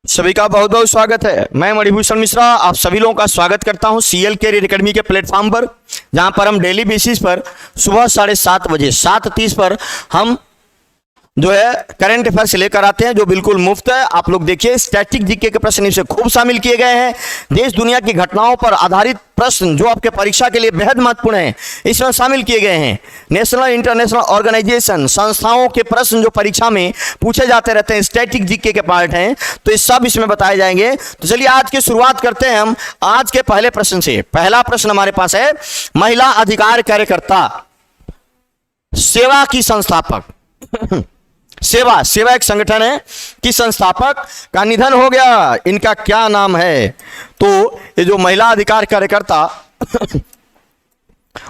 सभी का बहुत बहुत स्वागत है। मैं मणिभूषण मिश्रा आप सभी लोगों का स्वागत करता हूं सीएल कैरियर एकेडमी के प्लेटफॉर्म पर, जहां पर हम डेली बेसिस पर सुबह 7:30 बजे 7:30 पर हम जो है करंट अफेयर्स लेकर आते हैं, जो बिल्कुल मुफ्त है। आप लोग देखिए, स्टैटिक जीके के प्रश्न इसमें खूब शामिल किए गए हैं। देश दुनिया की घटनाओं पर आधारित प्रश्न जो आपके परीक्षा के लिए बेहद महत्वपूर्ण है, इसमें शामिल किए गए हैं। नेशनल इंटरनेशनल ऑर्गेनाइजेशन संस्थाओं के प्रश्न जो परीक्षा में पूछे जाते रहते हैं, स्टैटिक जीके के पार्ट हैं, तो ये सब इसमें बताए जाएंगे। तो चलिए आज की शुरुआत करते हैं हम आज के पहले प्रश्न से। पहला प्रश्न हमारे पास है, महिला अधिकार कार्यकर्ता सेवा की संस्थापक सेवा एक संगठन है कि संस्थापक का निधन हो गया, इनका क्या नाम है? तो ये जो महिला अधिकार कार्यकर्ता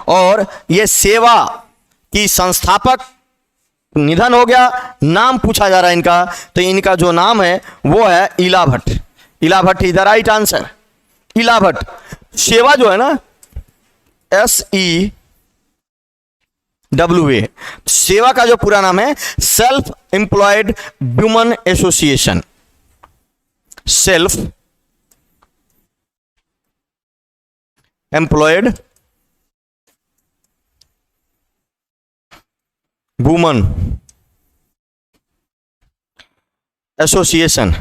और ये सेवा की संस्थापक निधन हो गया, नाम पूछा जा रहा है इनका। तो इनका जो नाम है वो है इला भट्ट। इला Bhatt is the right answer. इला भट्ट। सेवा जो है ना, SEWA, सेवा का जो पूरा नाम है self employed woman association. Self employed woman association.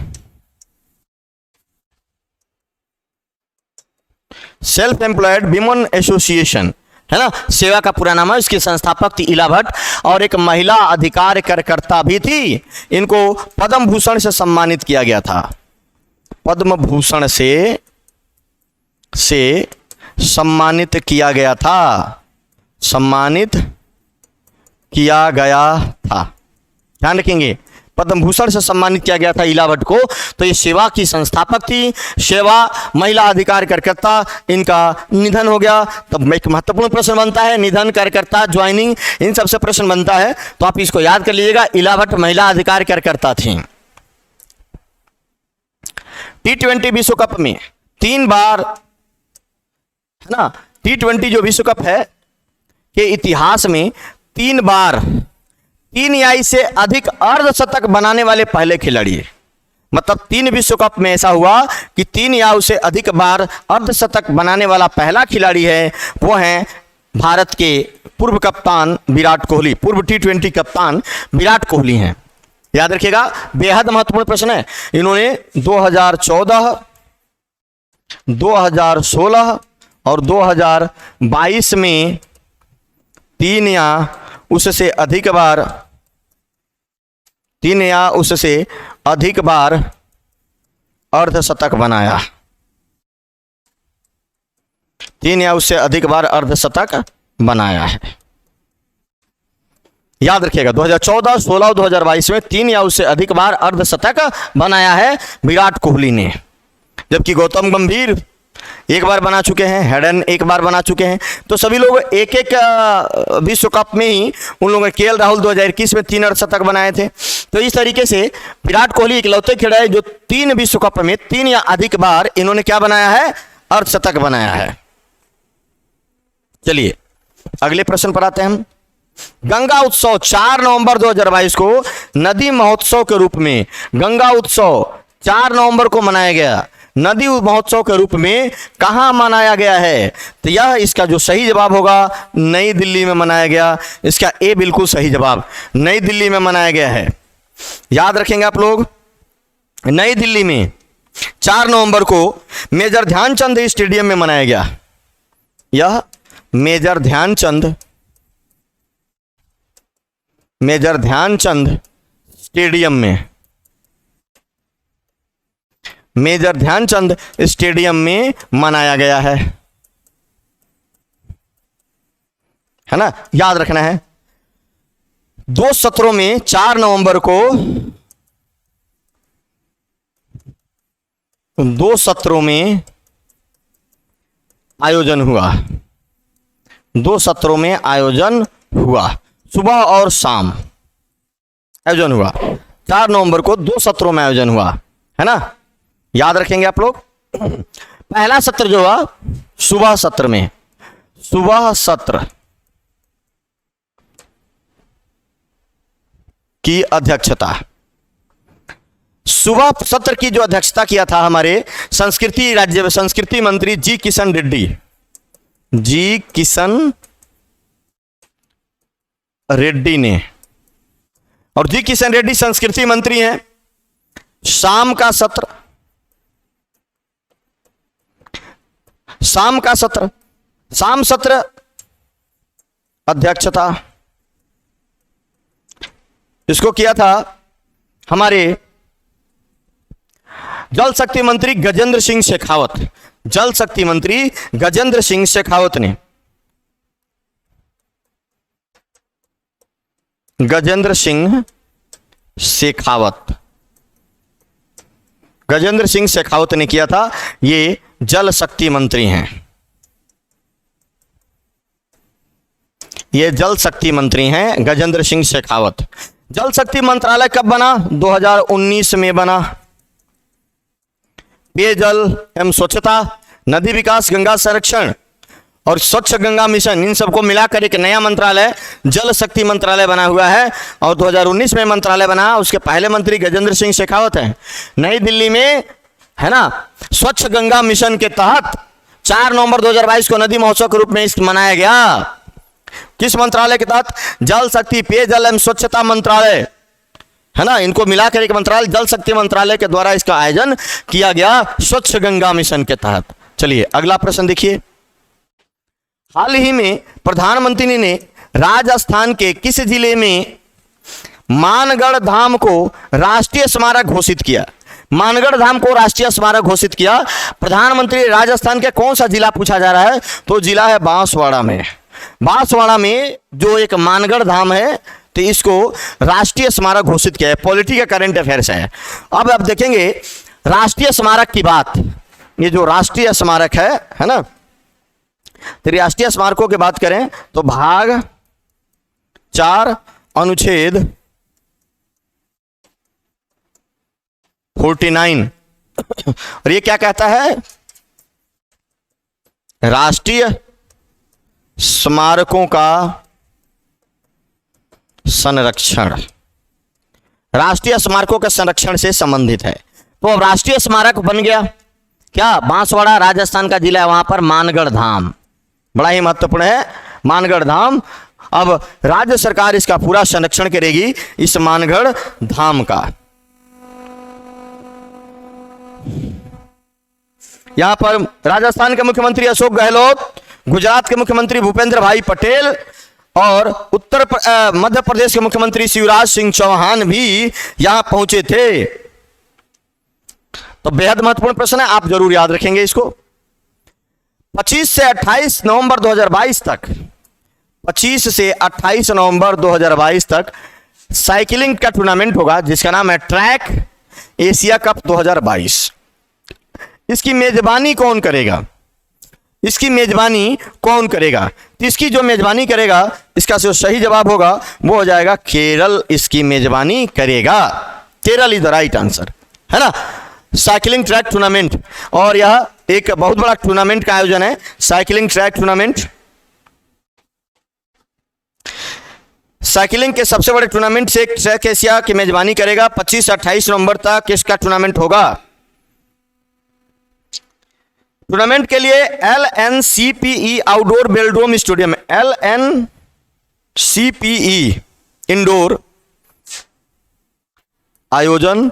Self employed woman association है ना, सेवा का पूरा नाम है। इसके संस्थापक थी इला भट्ट और एक महिला अधिकार कार्यकर्ता भी थी। इनको पद्म भूषण से सम्मानित किया गया था। पद्म भूषण से सम्मानित किया गया था। सम्मानित किया गया था, ध्यान रखेंगे, पद्म भूषण से सम्मानित किया गया था इला भट्ट को। तो ये सेवा की संस्थापक थी, सेवा महिला अधिकार कार्यकर्ता, इनका निधन हो गया। तब एक महत्वपूर्ण प्रश्न बनता है, निधन, कार्यकर्ता, ज्वाइनिंग, इन सबसे प्रश्न बनता है, तो आप इसको याद कर लीजिएगा। इला भट्ट महिला अधिकार कार्यकर्ता थी। T20 विश्व कप में 3 बार है ना, T20 जो विश्व कप है के इतिहास में 3 बार 3 या इससे अधिक अर्धशतक बनाने वाले पहले खिलाड़ी। मतलब 3 विश्व कप में ऐसा हुआ कि 3 या उससे अधिक बार अर्धशतक बनाने वाला पहला खिलाड़ी है, वो है भारत के पूर्व कप्तान विराट कोहली। पूर्व T20 कप्तान विराट कोहली हैं, याद रखिएगा। बेहद महत्वपूर्ण प्रश्न है। इन्होंने 2014, 2016 और 2022 में 3 या उससे अधिक बार अर्धशतक बनाया। 3 या उससे अधिक बार अर्धशतक बनाया है, याद रखिएगा। 2014, 16 और 2022 में 3 या उससे अधिक बार अर्धशतक बनाया है विराट कोहली ने। जबकि गौतम गंभीर 1 बार बना चुके हैं, हेडन 1 बार बना चुके हैं। तो सभी लोग एक विश्व कप में ही, उन लोगों ने केएल राहुल 2021 में 3 अर्धशतक बनाए थे। तो इस तरीके से विराट कोहली इकलौते खिलाड़ी है जो 3 विश्व कप में 3 या अधिक बार इन्होंने क्या बनाया है, अर्धशतक बनाया है। चलिए अगले प्रश्न पर आते हैं हम। गंगा उत्सव 4 नवंबर 2022 को नदी महोत्सव के रूप में, गंगा उत्सव 4 नवंबर को मनाया गया, नदी महोत्सव के रूप में कहां मनाया गया है? तो यह इसका जो सही जवाब होगा, नई दिल्ली में मनाया गया। इसका ए बिल्कुल सही जवाब, नई दिल्ली में मनाया गया है। याद रखेंगे आप लोग, नई दिल्ली में 4 नवंबर को मेजर ध्यानचंद स्टेडियम में मनाया गया। यह मेजर ध्यानचंद स्टेडियम में, मेजर ध्यानचंद स्टेडियम में मनाया गया है ना, याद रखना है। 2 सत्रों में 4 नवंबर को 2 सत्रों में आयोजन हुआ। 2 सत्रों में आयोजन हुआ, सुबह और शाम आयोजन हुआ। 4 नवंबर को 2 सत्रों में आयोजन हुआ, है ना, याद रखेंगे आप लोग। पहला सत्र जो हुआ सुबह सत्र में, सुबह सत्र की अध्यक्षता, सुबह सत्र की जो अध्यक्षता किया था हमारे संस्कृति मंत्री जी किशन रेड्डी ने। और जी किशन रेड्डी संस्कृति मंत्री हैं। शाम सत्र अध्यक्षता इसको किया था हमारे जल शक्ति मंत्री गजेंद्र सिंह शेखावत ने। गजेंद्र सिंह शेखावत ने किया था। ये जल शक्ति मंत्री हैं। गजेंद्र सिंह शेखावत। जल शक्ति मंत्रालय कब बना? 2019 में बना। पेयजल एवं स्वच्छता, नदी विकास, गंगा संरक्षण और स्वच्छ गंगा मिशन, इन सबको मिलाकर एक नया मंत्रालय जल शक्ति मंत्रालय बना हुआ है। और 2019 में मंत्रालय बना। उसके पहले मंत्री गजेंद्र सिंह शेखावत हैं। नई दिल्ली में, है ना, स्वच्छ गंगा मिशन के तहत 4 नवंबर 2022 को नदी महोत्सव के रूप में मनाया गया। किस मंत्रालय के तहत? जल शक्ति, पेयजल एवं स्वच्छता मंत्रालय, है ना, इनको मिलाकर एक मंत्रालय जल शक्ति मंत्रालय के द्वारा इसका आयोजन किया गया स्वच्छ गंगा मिशन के तहत। चलिए अगला प्रश्न देखिए। हाल ही में प्रधानमंत्री ने राजस्थान के किस जिले में मानगढ़ धाम को राष्ट्रीय स्मारक घोषित किया? मानगढ़ धाम को राष्ट्रीय स्मारक घोषित किया। प्रधानमंत्री राजस्थान के कौन सा जिला पूछा जा रहा है? तो जिला है बांसवाड़ा में जो एक मानगढ़ धाम है, तो इसको राष्ट्रीय स्मारक घोषित किया है। पॉलिटी का करंट अफेयर्स है। अब आप देखेंगे राष्ट्रीय स्मारक की बात, ये जो राष्ट्रीय स्मारक है ना, तो राष्ट्रीय स्मारकों की बात करें तो भाग 4 अनुच्छेद 49 और ये क्या कहता है? राष्ट्रीय स्मारकों का संरक्षण, राष्ट्रीय स्मारकों के संरक्षण से संबंधित है। तो अब राष्ट्रीय स्मारक बन गया क्या? बांसवाड़ा राजस्थान का जिला है, वहां पर मानगढ़ धाम, बड़ा ही महत्वपूर्ण है मानगढ़ धाम। अब राज्य सरकार इसका पूरा संरक्षण करेगी, इस मानगढ़ धाम का। यहां पर राजस्थान के मुख्यमंत्री अशोक गहलोत, गुजरात के मुख्यमंत्री भूपेंद्र भाई पटेल और मध्य प्रदेश के मुख्यमंत्री शिवराज सिंह चौहान भी यहां पहुंचे थे। तो बेहद महत्वपूर्ण प्रश्न है, आप जरूर याद रखेंगे इसको। 25 से 28 नवंबर 2022 तक 25 से 28 नवंबर 2022 तक साइकिलिंग का टूर्नामेंट होगा जिसका नाम है ट्रैक एशिया कप 2022। इसकी मेजबानी कौन करेगा? तो इसकी जो मेजबानी करेगा, इसका जो सही जवाब होगा वो हो जाएगा केरल। इसकी मेजबानी करेगा, Kerala is the right answer, है ना। साइकिलिंग ट्रैक टूर्नामेंट, और यह एक बहुत बड़ा टूर्नामेंट का आयोजन है, साइकिलिंग ट्रैक टूर्नामेंट। साइकिलिंग के सबसे बड़े टूर्नामेंट से ट्रैक एशिया की मेजबानी करेगा। 25 से 28 नवंबर तक इसका टूर्नामेंट होगा। टूर्नामेंट के लिए LNCPE outdoor velodrome stadium, LNCPE indoor आयोजन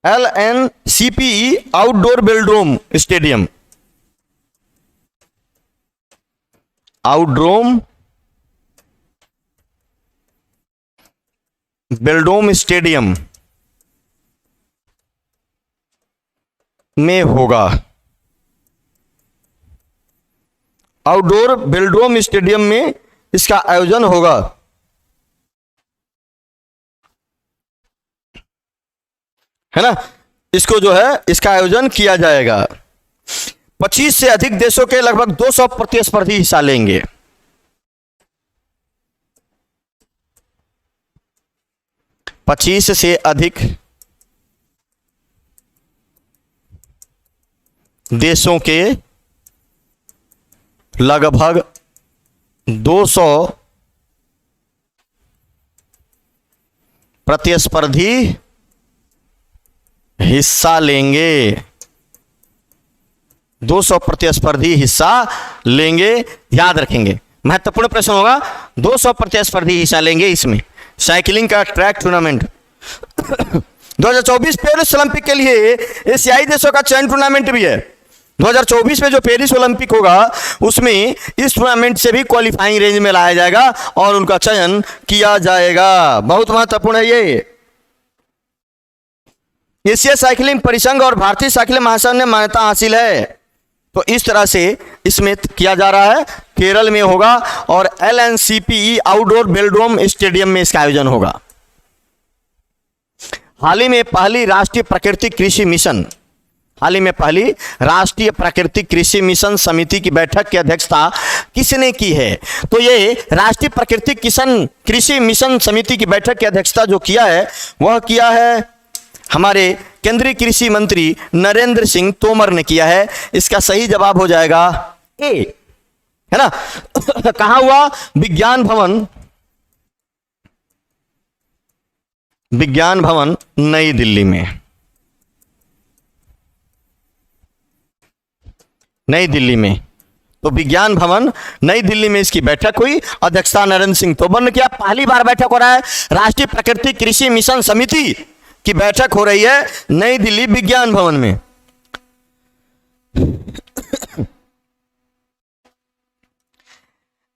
LNCPE outdoor velodrome stadium, outdoor velodrome stadium में होगा। आउटडोर वेलोड्रोम स्टेडियम में इसका आयोजन होगा। है ना, इसको जो है इसका आयोजन किया जाएगा। 25 से अधिक देशों के लगभग 200 प्रतिस्पर्धी हिस्सा लेंगे। पच्चीस से अधिक देशों के लगभग 200 प्रतिस्पर्धी हिस्सा लेंगे। 200 प्रतिस्पर्धी हिस्सा लेंगे, याद रखेंगे, महत्वपूर्ण प्रश्न होगा। 200 प्रतिस्पर्धी हिस्सा लेंगे इसमें, साइकिलिंग का ट्रैक टूर्नामेंट। 2024 पेरिस ओलंपिक के लिए एशियाई देशों का चयन टूर्नामेंट भी है। 2024 में जो पेरिस ओलंपिक होगा उसमें इस टूर्नामेंट से भी क्वालिफाइंग रेंज में लाया जाएगा और उनका चयन किया जाएगा। बहुत महत्वपूर्ण है ये। एशिया साइकिलिंग परिसंघ और भारतीय साइकिलिंग महासंघ ने मान्यता हासिल है। तो इस तरह से इसमें किया जा रहा है, केरल में होगा और LNCPE आउटडोर वेलोड्रोम स्टेडियम में इसका आयोजन होगा। हाल ही में पहली राष्ट्रीय प्राकृतिक कृषि मिशन समिति की बैठक की अध्यक्षता किसने की है? तो ये राष्ट्रीय प्राकृतिक कृषि मिशन समिति की बैठक की अध्यक्षता जो किया है वह किया है हमारे केंद्रीय कृषि मंत्री नरेंद्र सिंह तोमर ने किया है। इसका सही जवाब हो जाएगा ए, है ना। कहां हुआ? विज्ञान भवन नई दिल्ली में। तो विज्ञान भवन नई दिल्ली में इसकी बैठक हुई, अध्यक्षता नरेंद्र सिंह तोमर ने किया। पहली बार बैठक हो रहा है, राष्ट्रीय प्राकृतिक कृषि मिशन समिति की बैठक हो रही है नई दिल्ली विज्ञान भवन में।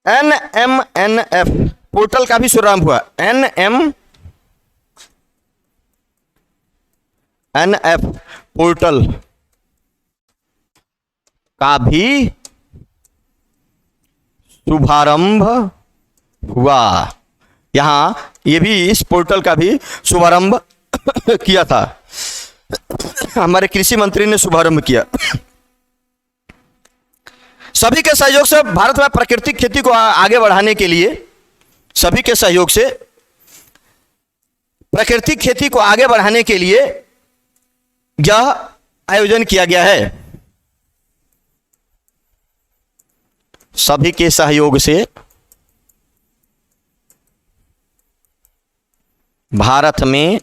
NMNF पोर्टल का भी शुभारंभ हुआ। NMNF पोर्टल का भी शुभारंभ हुआ। यहां ये भी इस पोर्टल का भी शुभारंभ किया था, हमारे कृषि मंत्री ने शुभारंभ किया। सभी के सहयोग से भारत में प्राकृतिक खेती को आगे बढ़ाने के लिए, सभी के सहयोग से प्राकृतिक खेती को आगे बढ़ाने के लिए यह आयोजन किया गया है। सभी के सहयोग से भारत में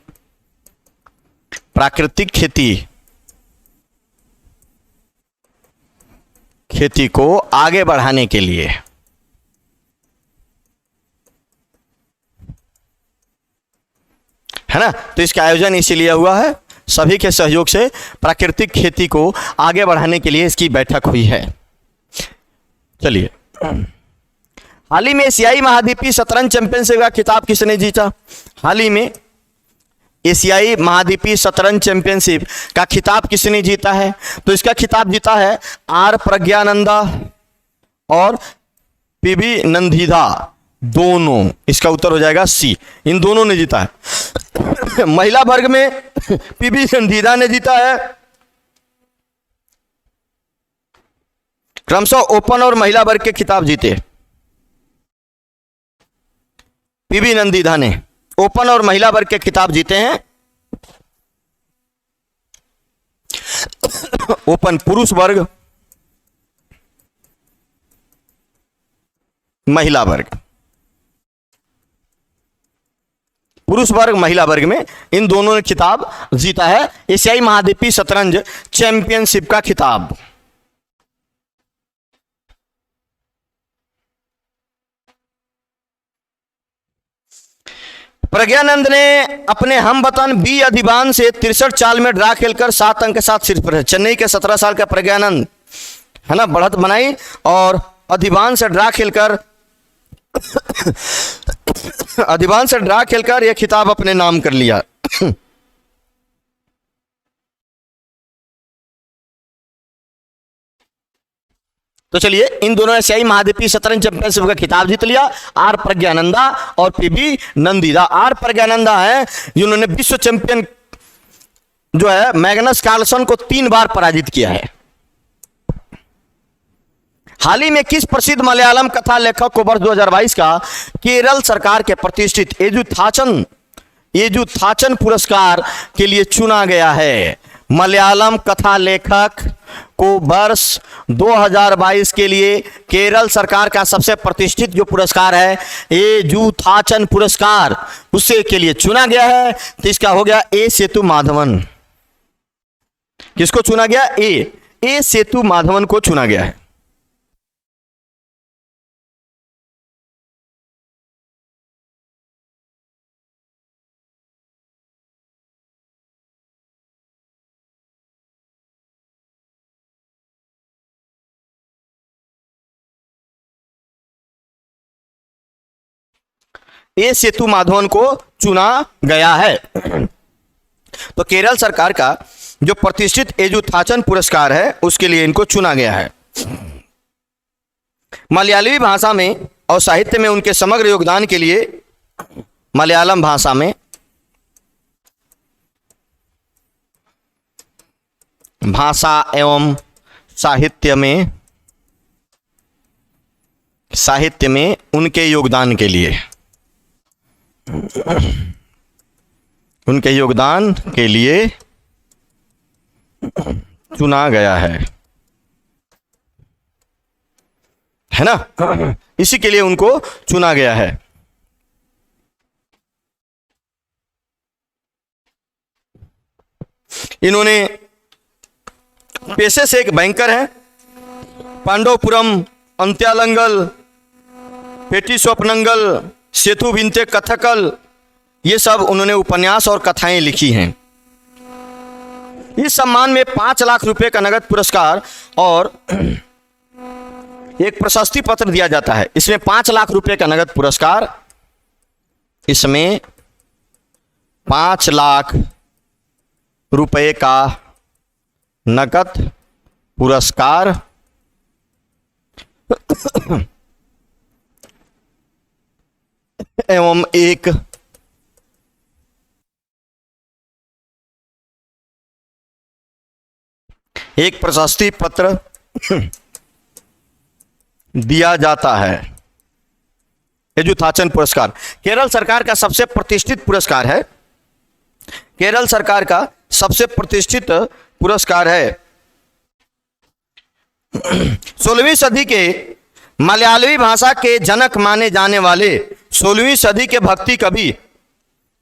प्राकृतिक खेती को आगे बढ़ाने के लिए, है ना। तो इसका आयोजन इसीलिए हुआ है, सभी के सहयोग से प्राकृतिक खेती को आगे बढ़ाने के लिए इसकी बैठक हुई है। चलिए, हाल ही में एशियाई महाद्वीपीय शतरंज चैंपियनशिप का खिताब किसने जीता? हाल ही में एशियाई महाद्वीपीय शतरंज चैंपियनशिप का खिताब किसने जीता है? तो इसका खिताब जीता है आर प्रज्ञानंदा और पीवी नंदीदा, दोनों। इसका उत्तर हो जाएगा सी, इन दोनों ने जीता है। महिला वर्ग में पीवी नंदीदा ने जीता है, क्रमशः ओपन और महिला वर्ग के खिताब जीते। पीवी नंदीदा ने ओपन और महिला वर्ग के खिताब जीते हैं। ओपन पुरुष वर्ग, महिला वर्ग, पुरुष वर्ग महिला वर्ग में इन दोनों ने खिताब जीता है, एशियाई महाद्वीपीय शतरंज चैंपियनशिप का खिताब। प्रज्ञानंद ने अपने हमवतन बी अधिबान से 63 चाल में ड्रा खेलकर 7 अंक के साथ शीर्ष पर है। चेन्नई के 17 साल का प्रज्ञानंद, है ना, बढ़त बनाई और अधिबान से ड्रा खेलकर यह खिताब अपने नाम कर लिया। तो चलिए, इन दोनों एशियाई महाद्वीपीय शतरंज चैंपियनशिप का खिताब जीत लिया, आर प्रज्ञानंदा और पीवी नंदीदा। आर प्रज्ञानंदा है जिन्होंने विश्व चैंपियन जो है मैग्नस कार्लसन को 3 बार पराजित किया है। हाल ही में किस प्रसिद्ध मलयालम कथा लेखक को वर्ष 2022 का केरल सरकार के प्रतिष्ठित एजुथाचन पुरस्कार के लिए चुना गया है? मलयालम कथा लेखक को वर्ष 2022 के लिए केरल सरकार का सबसे प्रतिष्ठित जो पुरस्कार है एजुथाचन पुरस्कार उससे के लिए चुना गया है। तो इसका हो गया ए सेतु माधवन। किसको चुना गया? ए सेतु माधवन को चुना गया है। ए सेतु माधवन को चुना गया है। तो केरल सरकार का जो प्रतिष्ठित एजुथाचन पुरस्कार है उसके लिए इनको चुना गया है। मलयालवी भाषा में और साहित्य में उनके समग्र योगदान के लिए मलयालम भाषा में भाषा एवं साहित्य में उनके योगदान के लिए चुना गया है ना? इसी के लिए उनको चुना गया है। इन्होंने पेशे से एक बैंकर हैं। पांडवपुरम, अंत्यालंगल, पेटी स्वप्नंगल, सेतु विंते कथकल, ये सब उन्होंने उपन्यास और कथाएं लिखी हैं। इस सम्मान में 5 लाख रुपए का नगद पुरस्कार और एक प्रशस्ति पत्र दिया जाता है। इसमें 5 लाख रुपए का नगद पुरस्कार, इसमें 5 लाख रुपए का नगद पुरस्कार एवं एक प्रशस्ति पत्र दिया जाता है। एजुथाचन पुरस्कार केरल सरकार का सबसे प्रतिष्ठित पुरस्कार है। केरल सरकार का सबसे प्रतिष्ठित पुरस्कार है। 16वीं सदी के मलयालवी भाषा के जनक माने जाने वाले 16वीं सदी के भक्ति कवि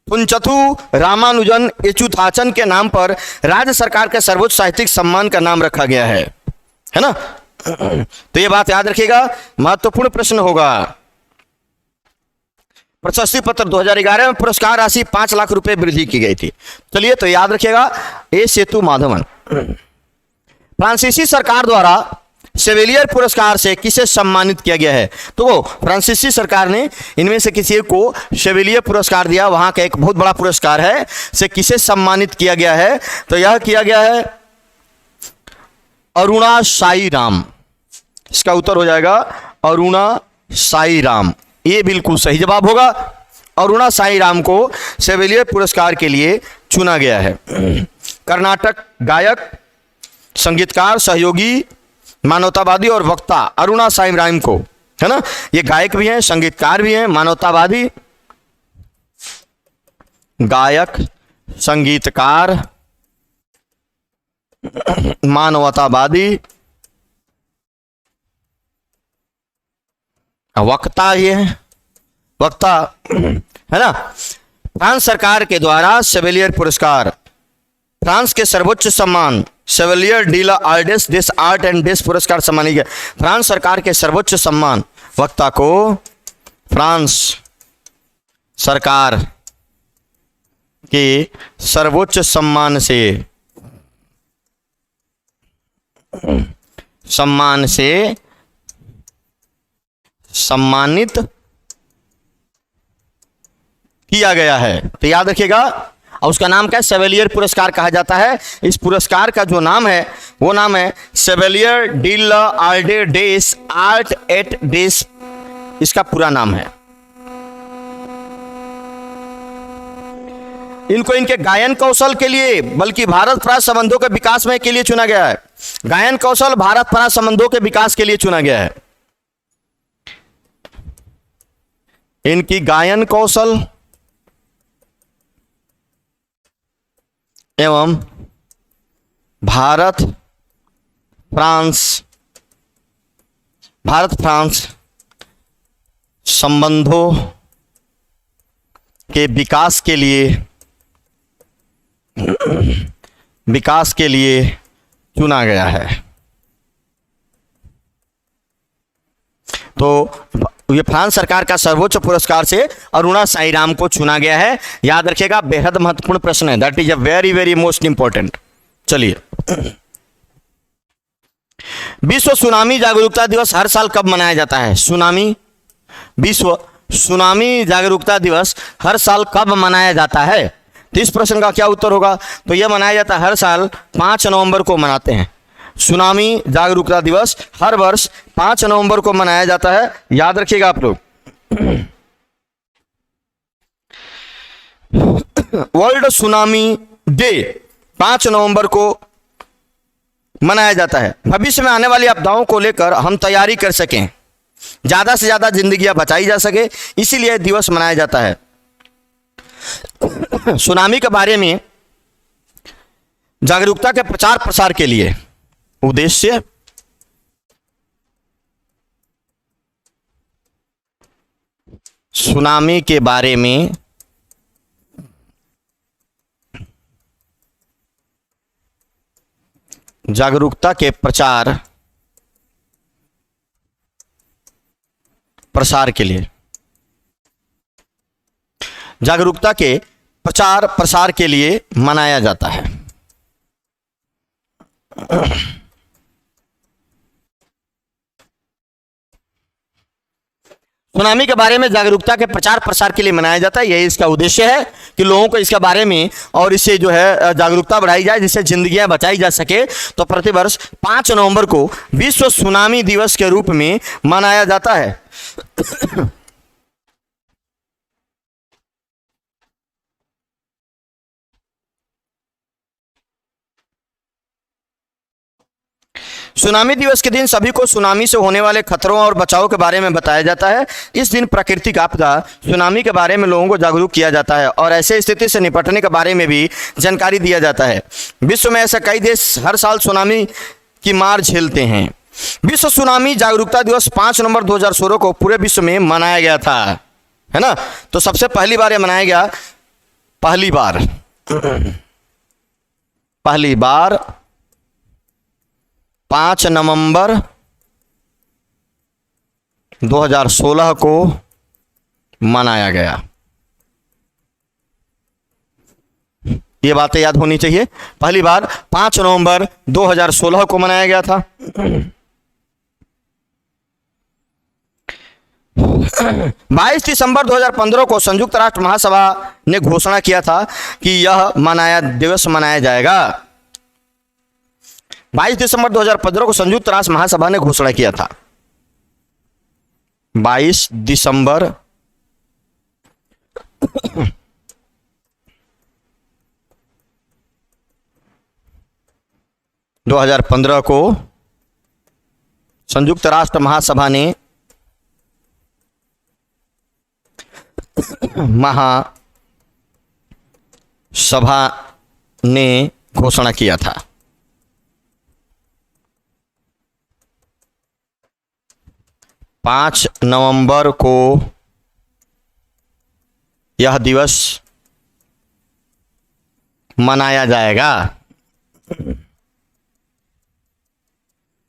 पुंचथु रामानुजन एजुथाचन के नाम पर राज्य सरकार के सर्वोच्च साहित्यिक सम्मान का नाम रखा गया है ना? तो ये बात याद रखिएगा, महत्वपूर्ण प्रश्न होगा। प्रशस्ति पत्र 2011 में पुरस्कार राशि 5 लाख रुपए वृद्धि की गई थी। चलिए तो याद रखिएगा ए सेतु माधवन। फ्रांसीसी सरकार द्वारा सेवेलियर पुरस्कार से किसे सम्मानित किया गया है? तो फ्रांसीसी सरकार ने इनमें से किसी को सेवेलियर पुरस्कार दिया, वहां का एक बहुत बड़ा पुरस्कार है, से किसे सम्मानित किया गया है? तो यह किया गया है अरुणा साई राम। इसका उत्तर हो जाएगा अरुणा साई राम। ये बिल्कुल सही जवाब होगा। अरुणा साई राम को सेवेलियर पुरस्कार के लिए चुना गया है। कर्नाटक गायक, संगीतकार, सहयोगी, मानवतावादी और वक्ता अरुणा साई राम को, है ना? ये गायक भी हैं, संगीतकार भी हैं, मानवतावादी, गायक, संगीतकार, मानवतावादी, वक्ता, ये वक्ता, है ना? फ्रांस सरकार के द्वारा सेवेलियर पुरस्कार, फ्रांस के सर्वोच्च सम्मान सेवेलियर डी ला आर्डेस डेस आर्ट एंड डेस पुरस्कार सम्मानित गया। फ्रांस सरकार के सर्वोच्च सम्मान वक्ता को फ्रांस सरकार के सर्वोच्च सम्मान से सम्मानित किया गया है। तो याद रखिएगा, और उसका नाम क्या है? सेवेलियर पुरस्कार कहा जाता है। इस पुरस्कार का जो नाम है वो नाम है सेवेलियर डी ला आर्डे डेस आर्ट एट डेस, इसका पूरा नाम है। इनको इनके गायन कौशल के लिए, बल्कि भारत फ्रांस संबंधों के विकास में के लिए चुना गया है। गायन कौशल भारत फ्रांस संबंधों के विकास के लिए चुना गया है। इनकी गायन कौशल एवं भारत भारत फ्रांस संबंधों के विकास के लिए चुना गया है। तो ये फ्रांस सरकार का सर्वोच्च पुरस्कार से अरुणा साईराम को चुना गया है। याद रखिएगा, बेहद महत्वपूर्ण प्रश्न है। That is a very very most important. चलिए, विश्व सुनामी जागरूकता दिवस हर साल कब मनाया जाता है? विश्व सुनामी जागरूकता दिवस हर साल कब मनाया जाता है? तो इस प्रश्न का क्या उत्तर होगा? तो यह मनाया जाता है हर साल 5 नवंबर को मनाते हैं। सुनामी जागरूकता दिवस हर वर्ष 5 नवंबर को मनाया जाता है। याद रखिएगा आप लोग। वर्ल्ड सुनामी डे 5 नवंबर को मनाया जाता है। भविष्य में आने वाली आपदाओं को लेकर हम तैयारी कर सकें, ज्यादा से ज्यादा जिंदगियां बचाई जा सके, इसीलिए दिवस मनाया जाता है। सुनामी के बारे में जागरूकता के प्रचार प्रसार के लिए उद्देश्य सुनामी के बारे में जागरूकता के प्रचार प्रसार के लिए जागरूकता के प्रचार प्रसार के लिए मनाया जाता है। सुनामी के बारे में जागरूकता के प्रचार प्रसार के लिए मनाया जाता है। यही इसका उद्देश्य है कि लोगों को इसके बारे में और इससे जो है जागरूकता बढ़ाई जाए, जिससे जिंदगियां बचाई जा सके। तो प्रतिवर्ष 5 नवंबर को विश्व सुनामी दिवस के रूप में मनाया जाता है। सुनामी दिवस के दिन सभी को सुनामी से होने वाले खतरों और बचाव के बारे में बताया जाता है। इस दिन प्राकृतिक आपदा सुनामी के बारे में लोगों को जागरूक किया जाता है और ऐसे स्थिति से निपटने के बारे में भी जानकारी दिया जाता है। विश्व में ऐसे कई देश हर साल सुनामी की मार झेलते हैं। विश्व सुनामी जागरूकता दिवस 5 नवंबर 2016 को पूरे विश्व में मनाया गया था, है ना। तो सबसे पहली बार यह मनाया गया, पहली बार 5 नवंबर 2016 को मनाया गया। ये बातें याद होनी चाहिए। पहली बार 5 नवंबर 2016 को मनाया गया था। 22 दिसंबर 2015 को संयुक्त राष्ट्र महासभा ने घोषणा किया था कि यह दिवस मनाया जाएगा। 22 दिसंबर 2015 को संयुक्त राष्ट्र महासभा ने घोषणा किया था। 22 दिसंबर 2015 को संयुक्त राष्ट्र महासभा ने घोषणा किया था। पाँच नवंबर को यह दिवस मनाया जाएगा,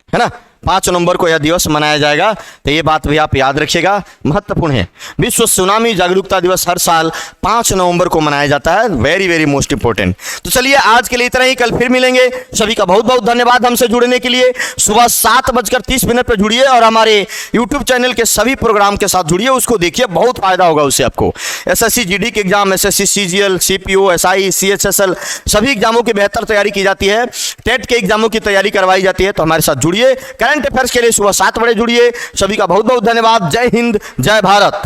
है ना। 5 नवंबर को यह दिवस मनाया जाएगा। तो ये बात भी आप याद रखिएगा, महत्वपूर्ण है। विश्व सुनामी जागरूकता दिवस हर साल 5 नवंबर को मनाया जाता है। Very very most important. तो चलिए आज के लिए इतना ही, कल फिर मिलेंगे। सभी का बहुत बहुत धन्यवाद हमसे जुड़ने के लिए। सुबह 7:30 पर जुड़िए और हमारे यूट्यूब चैनल के सभी प्रोग्राम के साथ जुड़िए, उसको देखिए, बहुत फायदा होगा उससे आपको। SSC GD के exam, SSC CGL, CPO, SI, CHSL सभी एग्जामों की बेहतर तैयारी की जाती है। टेट के एग्जामों की तैयारी करवाई जाती है। तो हमारे साथ जुड़िए। करंट अफेयर्स के लिए सुबह 7 बजे जुड़िए। सभी का बहुत बहुत धन्यवाद। जय हिंद, जय भारत।